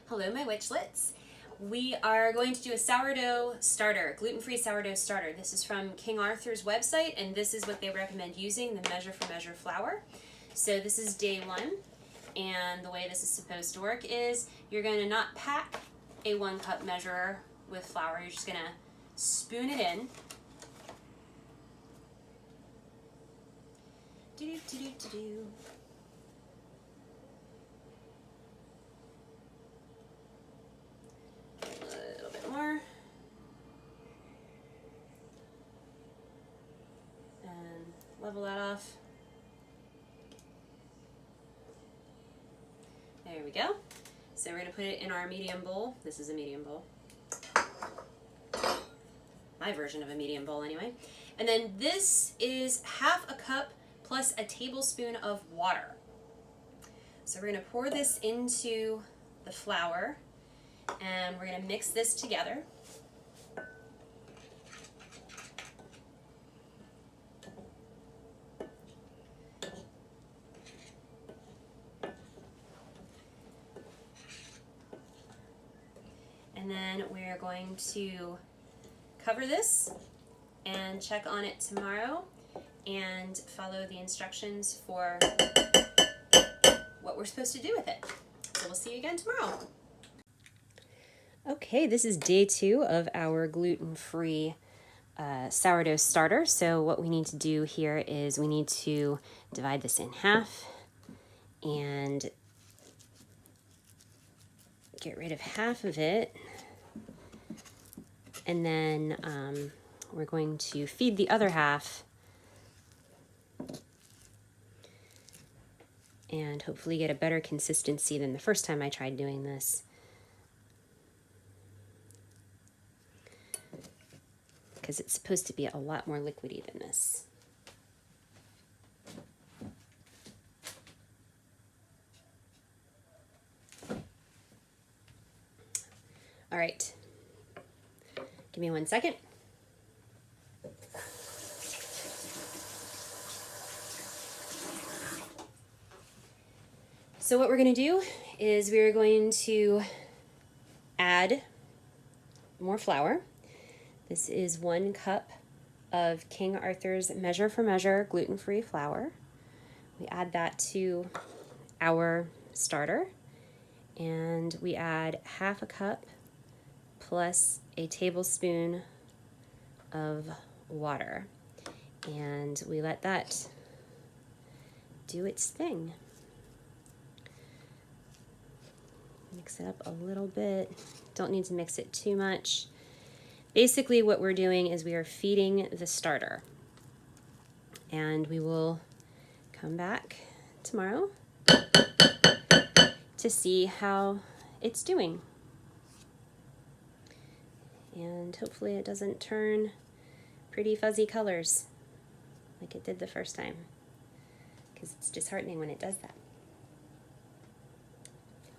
Hello, my witchlets. We are going to do a sourdough starter, gluten-free sourdough starter. This is from King Arthur's website, and this is what they recommend using, the measure for measure flour. So this is day one, and the way this is supposed to work is you're going to not pack a 1 cup measure with flour. You're just going to spoon it in. Do-do-do-do-do-do. More, and level that off. There we go. So we're going to put it in our medium bowl. This is a medium bowl. My version of a medium bowl anyway. And then this is 1/2 cup plus a tablespoon of water. So we're going to pour this into the flour. And we're going to mix this together. And then we're going to cover this and check on it tomorrow and follow the instructions for what we're supposed to do with it. So we'll see you again tomorrow. Okay, this is day 2 of our gluten-free sourdough starter. So what we need to do here is we need to divide this in half and get rid of half of it. And then we're going to feed the other half and hopefully get a better consistency than the first time I tried doing this. Because it's supposed to be a lot more liquidy than this. All right, give me 1 second. So what we're going to do is we're going to add more flour. This is 1 cup of King Arthur's measure for measure gluten-free flour. We add that to our starter, and we add 1/2 cup plus a tablespoon of water, and we let that do its thing. Mix it up a little bit. Don't need to mix it too much. Basically what we're doing is we are feeding the starter, and we will come back tomorrow to see how it's doing. And hopefully it doesn't turn pretty fuzzy colors like it did the first time, because it's disheartening when it does that.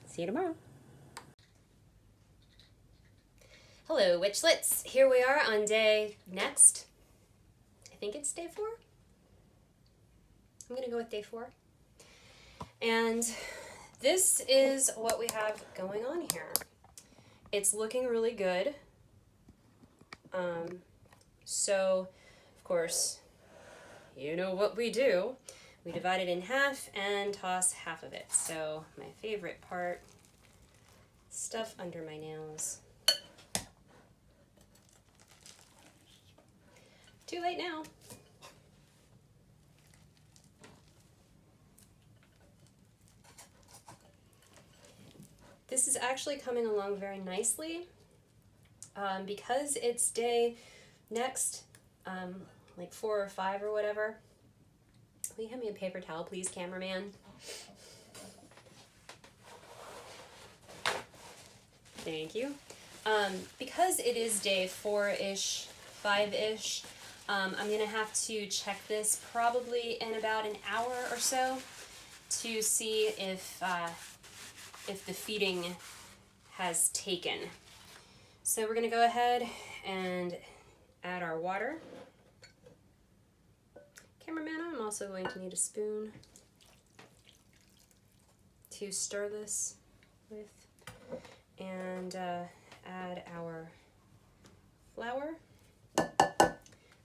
See you tomorrow. Hello, witchlets. Here we are on day next. I think it's day 4. I'm going to go with day 4. And this is what we have going on here. It's looking really good. So, of course, you know what we do. We divide it in half and toss half of it. So, my favorite part, stuff under my nails. Too late now. This is actually coming along very nicely. Because it's day next, like 4 or 5 or whatever. Will you hand me a paper towel, please, cameraman? Thank you. Because it is day 4-ish, 5-ish, I'm going to have to check this probably in about an hour or so to see if the feeding has taken. So we're going to go ahead and add our water. Cameraman, I'm also going to need a spoon to stir this with. and add our flour.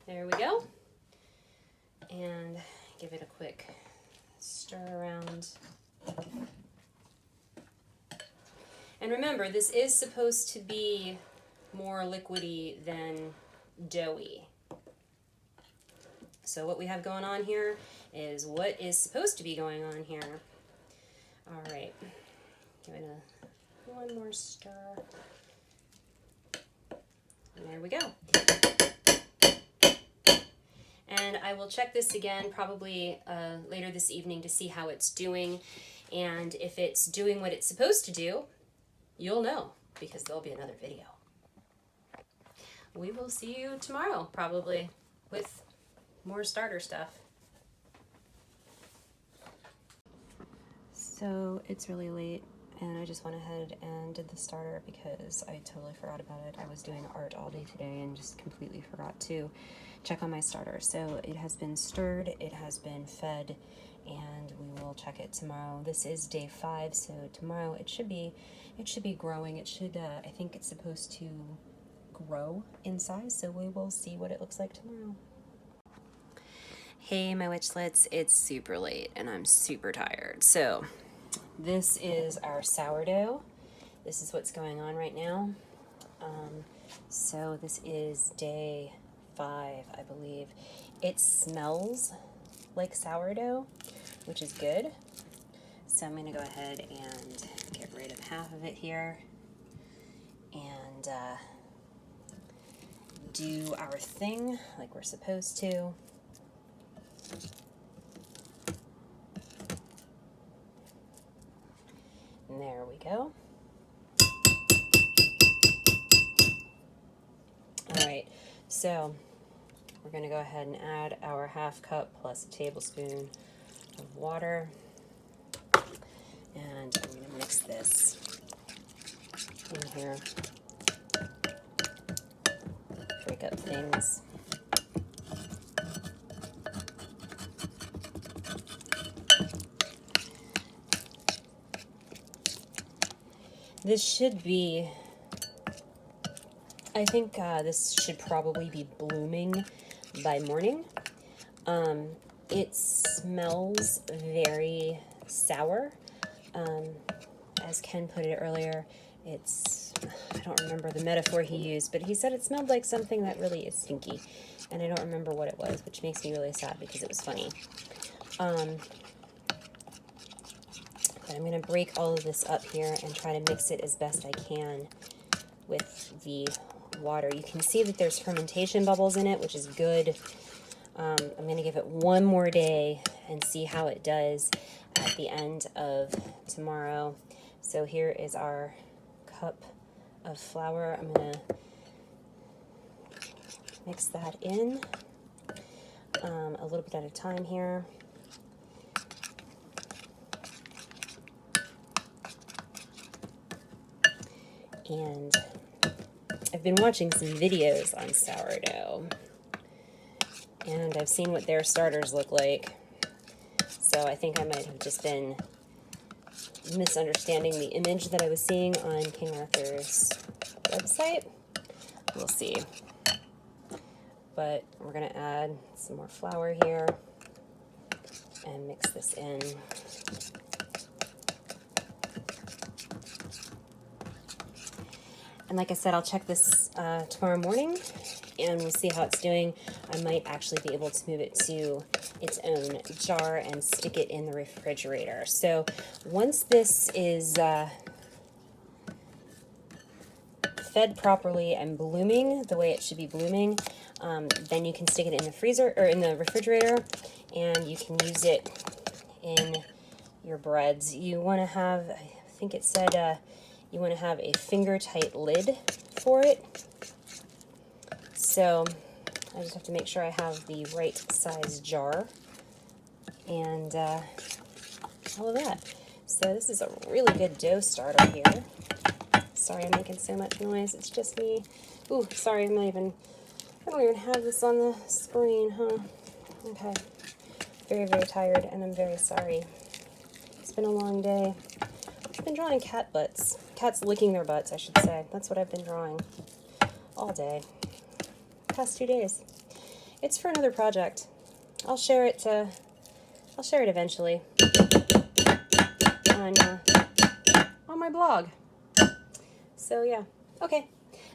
There we go. And give it a quick stir around. And remember, this is supposed to be more liquidy than doughy. So what we have going on here is what is supposed to be going on here. All right, give it one more stir. And there we go. And I will check this again probably later this evening to see how it's doing. And if it's doing what it's supposed to do, you'll know, because there'll be another video. We will see you tomorrow, probably, with more starter stuff. So it's really late, and I just went ahead and did the starter because I totally forgot about it. I was doing art all day today and just completely forgot to check on my starter. So it has been stirred, it has been fed, and we will check it tomorrow. This is day 5, so tomorrow it should be growing. It should, I think it's supposed to grow in size, so we will see what it looks like tomorrow. Hey, my witchlets, it's super late and I'm super tired. So this is our sourdough. This is what's going on right now. So this is day 5, I believe. It smells like sourdough, which is good. So I'm going to go ahead and get rid of half of it here and do our thing like we're supposed to. And there we go. All right, so we're going to go ahead and add our 1/2 cup plus a tablespoon of water. And I'm going to mix this in here. Break up things. This should be, I think this should probably be blooming by morning. It smells very sour. As Ken put it earlier, it's, I don't remember the metaphor he used, but he said it smelled like something that really is stinky. And I don't remember what it was, which makes me really sad because it was funny. But I'm going to break all of this up here and try to mix it as best I can with the water. You can see that there's fermentation bubbles in it, which is good. I'm going to give it one more day and see how it does at the end of tomorrow. So here is our cup of flour. I'm going to mix that in a little bit at a time here. And I've been watching some videos on sourdough, and I've seen what their starters look like. So I think I might have just been misunderstanding the image that I was seeing on King Arthur's website. We'll see. But we're going to add some more flour here and mix this in. And like I said, I'll check this tomorrow morning and we'll see how it's doing. I might actually be able to move it to its own jar and stick it in the refrigerator. So once this is fed properly and blooming the way it should be blooming, then you can stick it in the freezer or in the refrigerator, and you can use it in your breads. You want to have, I think it said, you want to have a finger-tight lid for it. So I just have to make sure I have the right size jar and all of that. So this is a really good dough starter here. Sorry I'm making so much noise. It's just me. Ooh, sorry, I don't even have this on the screen, huh? Okay. Very, very tired, and I'm very sorry. It's been a long day. I've been drawing cat butts. Cats licking their butts, I should say. That's what I've been drawing all day. Past 2 days. It's for another project. I'll share it eventually on my blog. So yeah. Okay.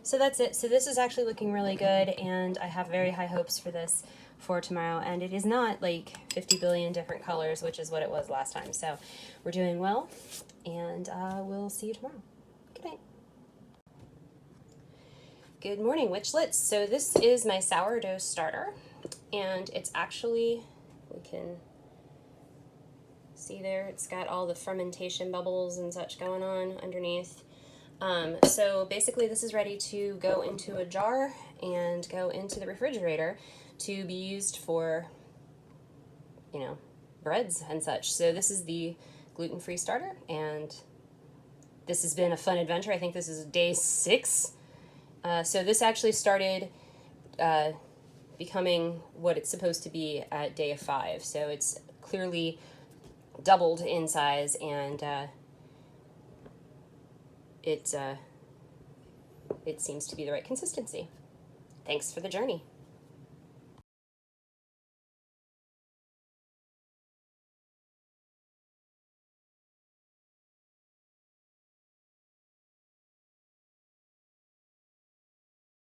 So that's it. So this is actually looking really good, and I have very high hopes for this for tomorrow. And it is not like 50 billion different colors, which is what it was last time. So we're doing well, and we'll see you tomorrow. Good night. Good morning, Witchlets. So this is my sourdough starter, and it's actually, we can see there, it's got all the fermentation bubbles and such going on underneath. So basically this is ready to go into a jar and go into the refrigerator to be used for, you know, breads and such. So this is the gluten-free starter, and this has been a fun adventure. I think this is day 6. So this actually started becoming what it's supposed to be at day 5. So it's clearly doubled in size, and it seems to be the right consistency. Thanks for the journey.